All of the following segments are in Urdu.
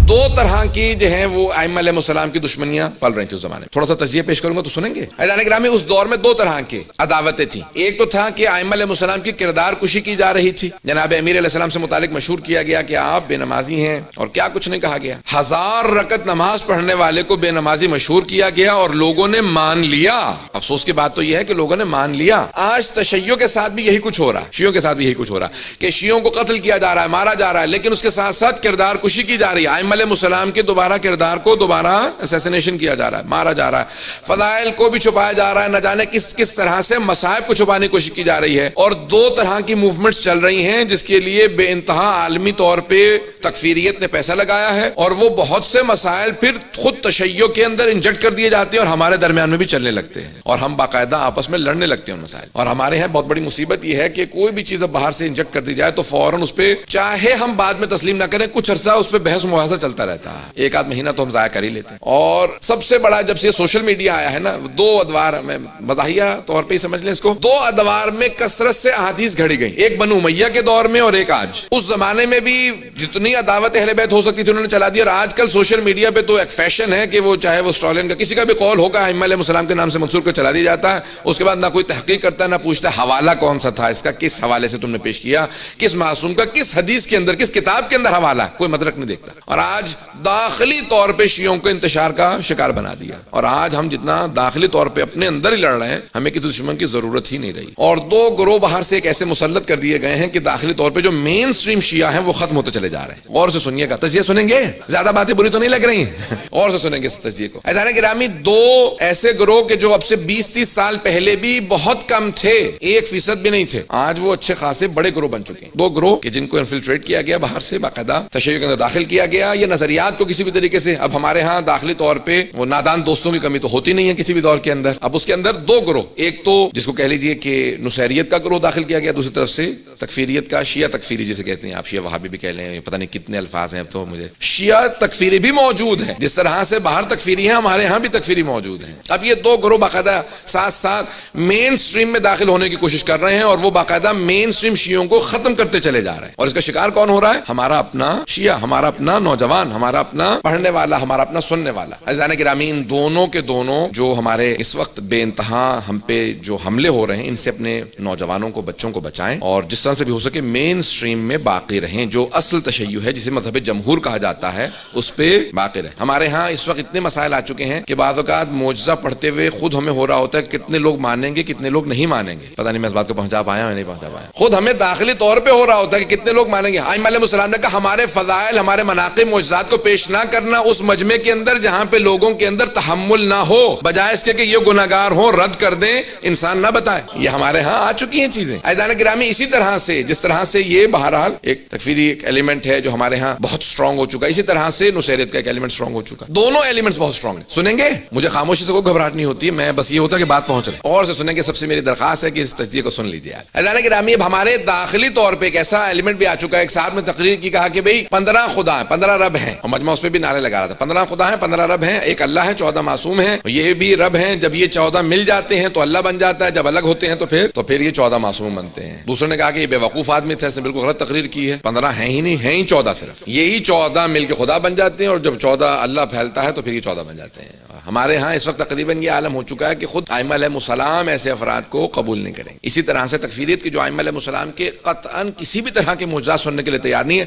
دو طرح کی جو ہیں وہ ائمہ علیہ السلام کی دشمنیاں پل رہی تھیں اس زمانے میں. تھوڑا سا تجزیہ پیش کروں گا تو سنیں گے. عزیزان گرامی اس دور میں دو طرح کی عداوتیں تھیں. ایک تو تھا کہ ائمہ علیہ السلام کی کردار کشی کی جا رہی تھی. جناب امیر علیہ السلام سے متعلق مشہور کیا گیا کہ آپ بے نمازی ہیں اور کیا کچھ نہیں کہا گیا. 1000 رکعت نماز پڑھنے والے کو بے نمازی مشہور کیا گیا اور لوگوں نے مان لیا. افسوس کی بات تو یہ ہے کہ لوگوں نے مان لیا. آج تشیع کے ساتھ بھی یہی کچھ ہو رہا ہے, شیعوں کے ساتھ بھی یہی کچھ ہو رہا ہے کہ شیعوں کو قتل کیا جا رہا ہے, مارا جا رہا ہے, لیکن اس کے ساتھ ساتھ کردار کشی کی جا رہی ہے. ائمہ علیہ السلام کے دوبارہ کردار کو دوبارہ اسیسینیشن کیا جا رہا ہے, مارا جا رہا ہے. فضائل کو بھی چھپایا جا رہا ہے, نہ جانے کس طرح سے مصائب کو چھپانے کی کوشش کی جا رہی ہے. اور دو طرح کی موومنٹس چل رہی ہیں جس کے لیے بے انتہا عالمی طور پہ تکفیریت نے پیسہ لگایا ہے, اور وہ بہت سے مسائل پھر خود تشیع کے اندر انجیکٹ کر دیے جاتے ہیں اور ہمارے درمیان میں بھی چلنے لگتے ہیں, اور ہم باقاعدہ آپس میں لڑنے لگتے ہیں ان مسائل. اور ہمارے یہاں بہت بڑی مصیبت یہ ہے کہ کوئی بھی چیز اب باہر سے انجیکٹ کر دی جائے تو فوراً اس پہ چاہے ہم بعد میں تسلیم نہ کریں, کچھ عرصہ اس پہ بحث مباحثہ چلتا رہتا ہے, ایک آدھ مہینہ تو ہم ضائع کر ہی لیتے ہیں. اور سب سے بڑا جب سے سوشل میڈیا آیا ہے نا, دو ادوار میں مزاحیہ طور پہ ہی سمجھ لیں اس کو, دو ادوار میں کثرت سے احادیث گھڑی گئی, ایک بنو امیہ کے دور میں اور ایک آج. اس زمانے میں بھی جتنی عداوت اہل بیت ہو سکتی تھی انہوں نے چلا دی, اور آج کل سوشل میڈیا پہ تو ایک فیشن ہے کہ وہ چاہے وہ اسٹالین کا کسی کا بھی قول ہوگا ائمہ علیہ السلام کے نام سے منسوب کر چلا دیا جاتا ہے. اس کے بعد نہ کوئی تحقیق کرتا ہے, نہ پوچھتا ہے حوالہ کون سا تھا اس کا, کس حوالے سے تم نے پیش کیا, کس معصوم کا کس حدیث کے اندر کس کتاب کے اندر حوالہ, کوئی مدرک نہیں دیکھتا. اور آج داخلی طور پہ شیعوں کو انتشار کا شکار بنا دیا, اور آج ہم جتنا داخلی طور پہ اپنے اندر ہی لڑ رہے ہیں ہمیں کسی دشمن کی ضرورت ہی نہیں رہی. اور دو گروہ باہر سے ایک ایسے مسلط کر دیے گئے ہیں کہ داخلی طور پہ جو مین سٹریم شیعہ ہیں وہ ختم ہوتے چلے جا رہے ہیں. غور سے سنیے گا, تجزیہ سنیں گے, زیادہ باتیں بری تو نہیں لگ رہی ہیں, غور سے سنیں گے اس تجزیے کو. عزیزان گرامی, دو ایسے گروہ کہ جو اب سے 20-30 سال پہلے بھی بہت کم تھے, 1% بھی نہیں تھے, آج وہ اچھے خاصے بڑے گروہ بن چکے ہیں. دو گروہ کہ جن کو انفلٹریٹ کیا گیا باہر سے, باقاعدہ تشیع کے اندر داخل کیا گیا, یہ نظریات کو کسی بھی طریقے سے, اب ہمارے ہاں داخلی طور پہ وہ نادان دوستوں کی کمی تو ہوتی نہیں ہے کسی بھی دور کے اندر. اب اس کے اندر دو گروہ, ایک تو جس کو کہہ لیجئے کہ نصیریت کا گروہ داخل کیا گیا, دوسری طرف سے تکفیریت کا, شیعہ تکفیری جسے کہتے ہیں آپ, شیعہ وہابی بھی کہہ لیں, پتہ نہیں کتنے الفاظ ہیں اب تو مجھے. شیعہ تکفیری بھی موجود ہے, جس طرح سے باہر تکفیری ہیں ہمارے ہاں بھی تکفیری موجود ہیں. اب یہ دو گروہ باقاعدہ ساتھ ساتھ مین سٹریم میں داخل ہونے کی کوشش کر رہے ہیں, اور وہ باقاعدہ مین سٹریم شیعوں کو ختم کرتے چلے جا رہے ہیں. اور اس کا شکار کون ہو رہا ہے؟ ہمارا اپنا شیعہ, ہمارا اپنا نوجوان, ہمارا اپنا پڑھنے والا, ہمارا اپنا سننے والا. عزیزان گرامی, ان دونوں کے دونوں جو ہمارے اس وقت بے انتہا ہم پہ جو حملے ہو رہے ہیں, ان سے اپنے نوجوانوں کو, بچوں کو بچائیں, اور جس طرح سے بھی ہو سکے مین سٹریم میں باقی رہیں. جو اصل تشیع ہے جسے مذہب جمہور کہا جاتا ہے اس پہ باقی رہیں. ہمارے ہاں اس وقت اتنے مسائل آ چکے ہیں کہ بعض اوقات معجزہ پڑھتے ہوئے خود ہمیں ہو رہا ہوتا ہے کتنے لوگ مانیں گے کتنے لوگ نہیں مانیں گے. پتہ نہیں میں اس بات کو پہنچا پایا یا نہیں پہنچا پایا. خود ہمیں داخلی طور پہ ہو رہا ہوتا ہے کہ کتنے لوگ مانیں گے. ائمہ علیہ السلام نے کہا ہمارے فضائل, ہمارے مناقب, معجزات کو پیش نہ کرنا اس مجمع کے اندر جہاں پہ لوگوں کے اندر تحمل نہ ہو, بجائے اس کے کہ یہ گناہگار ہوں, رد کر دیں, انسان نہ بتائے. یہ ہمارے ہاں آ چکی ہیں چیزیں. عزیزان گرامی, اسی طرح سے جس طرح سے یہ بہرحال ایک تکفیری ایک ایلیمنٹ ہے جو ہمارے ہاں بہت اسٹرانگ ہو چکا ہے, اسی طرح سے نصیرت کا ایک ایلیمنٹ اسٹرانگ ہو چکا. دونوں ایلیمنٹس بہت اسٹرانگ ہیں. سنیں گے, مجھے خاموشی سے کوئی گھبراہٹ نہیں ہوتی ہے, میں بس یہ ہوتا ہے کہ بات پہنچ رہے, اور سے سنیں گے. سب سے میری درخواست ہے کہ اس تجزیے کو سن لیجیے. عزیزان گرامی, اب ہمارے داخلی طور پہ ایک ایسا ایلیمنٹ بھی آ چکا ہے. ایک صاحب نے تقریر کی, کہا کہ بھئی 15 خدا ہیں, 15 رب ہیں, اور مجمع اس پہ بھی نعرے لگا رہا تھا. 15 خدا ہیں, 15 رب ہیں, ایک اللہ ہے, 14 معصوم ہیں, یہ بھی رب ہیں. جب یہ 14 مل جاتے ہیں تو اللہ بن جاتا ہے, جب الگ ہوتے ہیں تو پھر یہ 14 معصوم بنتے ہیں. دوسرے نے کہا کہ یہ بے وقوف آدمی تھا, اس نے بالکل غلط تقریر کی ہے. 15 ہیں ہی نہیں, ہیں ہی 14 صرف, یہی 14 مل کے خدا بن جاتے ہیں, اور جب 14 اللہ پھیلتا ہے تو پھر یہ 14 بن جاتے ہیں. ہمارے ہاں اس وقت تقریباً یہ عالم ہو چکا ہے کہ خود ائمہ علیہ السلام ایسے افراد کو قبول نہیں کریں. اسی طرح سے تکفیریت کے جو ائمہ علیہ السلام کے قطعاً کسی بھی طرح کے معجزات سننے کے لیے تیار نہیں ہے.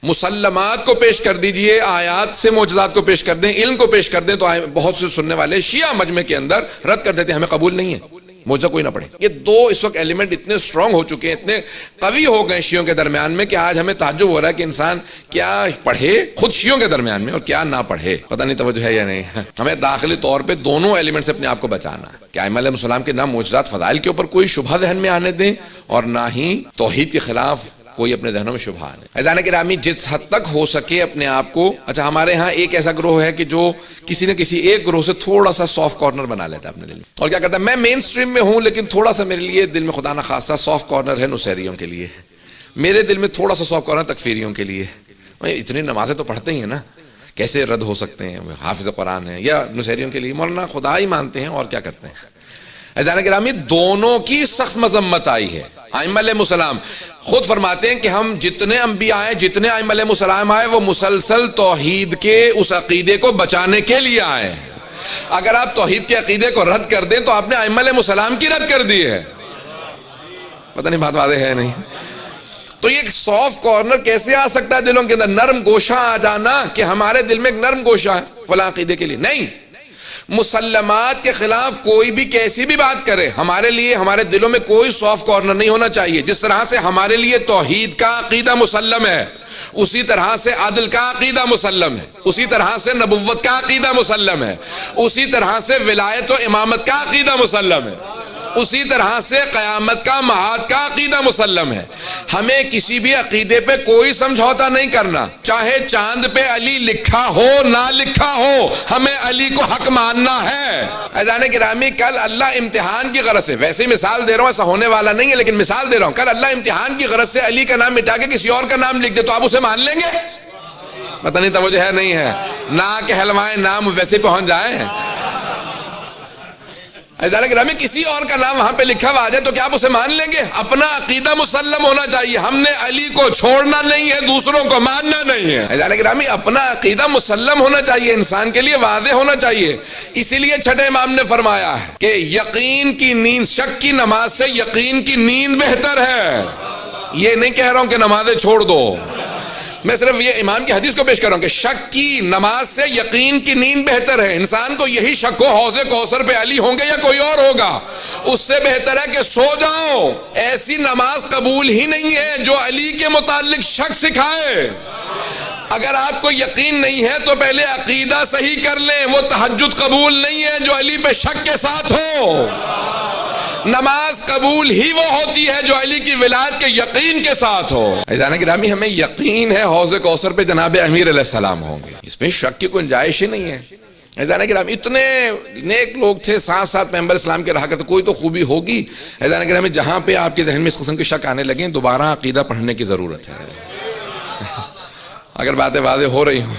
مسلمات کو پیش کر دیجئے, آیات سے معجزات کو پیش کر دیں, علم کو پیش کر دیں, تو بہت سے سننے والے شیعہ مجمع کے اندر رد کر دیتے ہیں, ہمیں قبول نہیں ہے, معجزہ کوئی نہ پڑھے. یہ دو اس وقت ایلیمنٹ اتنے اسٹرانگ ہو چکے ہیں, اتنے قوی ہو گئے شیعوں کے درمیان میں کہ آج ہمیں تعجب ہو رہا ہے کہ انسان کیا پڑھے خود شیعوں کے درمیان میں اور کیا نہ پڑھے. پتہ نہیں توجہ ہے یا نہیں. ہمیں داخلی طور پہ دونوں ایلیمنٹ سے اپنے آپ کو بچانا ہے کہ ائمہ علیہ السلام کے نہ معجزات فضائل کے اوپر کوئی شبہ ذہن میں آنے دیں, اور نہ ہی توحید کے خلاف کوئی اپنے ذہنوں میں شبہ آنے. عزیزان گرامی, جس حد تک ہو سکے اپنے آپ کو, اچھا ہمارے ہاں ایک ایسا گروہ ہے کہ جو کسی نہ کسی ایک گروہ سے تھوڑا سا سافٹ کارنر بنا لیتا ہے اپنے دل میں, اور کیا کہتا ہے میں مین سٹریم میں ہوں لیکن تھوڑا سا میرے لیے دل میں خدا نہ خاصا سافٹ کارنر ہے نصیریوں کے لیے, میرے دل میں تھوڑا سا سافٹ کارنر تکفیریوں کے لیے. اتنی نمازیں تو پڑھتے ہی ہیں نا, کیسے رد ہو سکتے ہیں, حافظ قرآن ہیں, یا نصیریوں کے لیے مولانا خدا ہی مانتے ہیں اور کیا کرتے ہیں. عزیزان گرامی, دونوں کی سخت مذمت آئی ہے. ائمہ علیہ السلام خود فرماتے ہیں کہ ہم جتنے انبیاء آئے، جتنے ائمہ علیہ السلام آئے، وہ مسلسل توحید کے اس عقیدے کو بچانے کے لیے آئے ہیں۔ اگر آپ توحید کے عقیدے کو رد کر دیں تو آپ نے ائمہ علیہ السلام کی رد کر دی ہے۔ پتہ نہیں بات واضح ہے نہیں؟ تو یہ ایک سافٹ کارنر کیسے آ سکتا ہے دلوں کے اندر، نرم گوشہ آ جانا کہ ہمارے دل میں ایک نرم گوشہ ہے فلاں عقیدے کے لیے؟ نہیں، مسلمات کے خلاف کوئی بھی کیسی بھی بات کرے، ہمارے لیے ہمارے دلوں میں کوئی سافٹ کارنر نہیں ہونا چاہیے۔ جس طرح سے ہمارے لیے توحید کا عقیدہ مسلم ہے، اسی طرح سے عدل کا عقیدہ مسلم ہے، اسی طرح سے نبوت کا عقیدہ مسلم ہے، اسی طرح سے ولایت و امامت کا عقیدہ مسلم ہے، اسی طرح سے قیامت کا معاد کا عقیدہ مسلم ہے۔ ہمیں کسی بھی عقیدے پہ کوئی سمجھوتا نہیں کرنا، چاہے چاند پہ علی لکھا ہو نہ لکھا ہو، ہمیں علی کو حق ماننا ہے۔ عزیزان گرامی، کل اللہ امتحان کی غرض سے، ویسے ہی مثال دے رہا ہوں، ایسا ہونے والا نہیں ہے لیکن مثال دے رہا ہوں، کل اللہ امتحان کی غرض سے علی کا نام مٹا کے کسی اور کا نام لکھ دے تو آپ اسے مان لیں گے؟ پتہ نہیں توجہ ہے نہیں ہے؟ نہ کہ حلوائیں نام ویسے پہنچ جائیں۔ عزیزان گرامی، کسی اور کا نام وہاں پہ لکھا ہوا آ جائے تو کیا آپ اسے مان لیں گے؟ اپنا عقیدہ مسلم ہونا چاہیے، ہم نے علی کو چھوڑنا نہیں ہے، دوسروں کو ماننا نہیں ہے۔ عزیزان گرامی، اپنا عقیدہ مسلم ہونا چاہیے، انسان کے لیے واضح ہونا چاہیے۔ اسی لیے چھٹے امام نے فرمایا ہے کہ یقین کی نیند، شک کی نماز سے یقین کی نیند بہتر ہے۔ یہ نہیں کہہ رہا ہوں کہ نمازیں چھوڑ دو، میں صرف یہ امام کی حدیث کو پیش کر رہا ہوں کہ شک کی نماز سے یقین کی نیند بہتر ہے۔ انسان کو یہی شک ہو حوض کوثر پہ علی ہوں گے یا کوئی اور ہوگا، اس سے بہتر ہے کہ سو جاؤ۔ ایسی نماز قبول ہی نہیں ہے جو علی کے متعلق شک سکھائے۔ اگر آپ کو یقین نہیں ہے تو پہلے عقیدہ صحیح کر لیں، وہ تہجد قبول نہیں ہے جو علی پہ شک کے ساتھ ہو۔ نماز قبول ہی وہ ہوتی ہے جو علی کی ولایت کے یقین کے ساتھ ہو۔ عزیزان گرامی، ہمیں یقین ہے حوض کوثر پہ جناب امیر علیہ السلام ہوں گے، اس میں شک کی گنجائش ہی نہیں ہے۔ عزیزان گرامی، اتنے نیک لوگ تھے، ساتھ ساتھ ممبر اسلام کے رہا کرتے، کوئی تو خوبی ہوگی۔ عزیزان گرامی، جہاں پہ آپ کے ذہن میں اس قسم کے شک آنے لگیں، دوبارہ عقیدہ پڑھنے کی ضرورت ہے، اگر باتیں واضح ہو رہی ہوں۔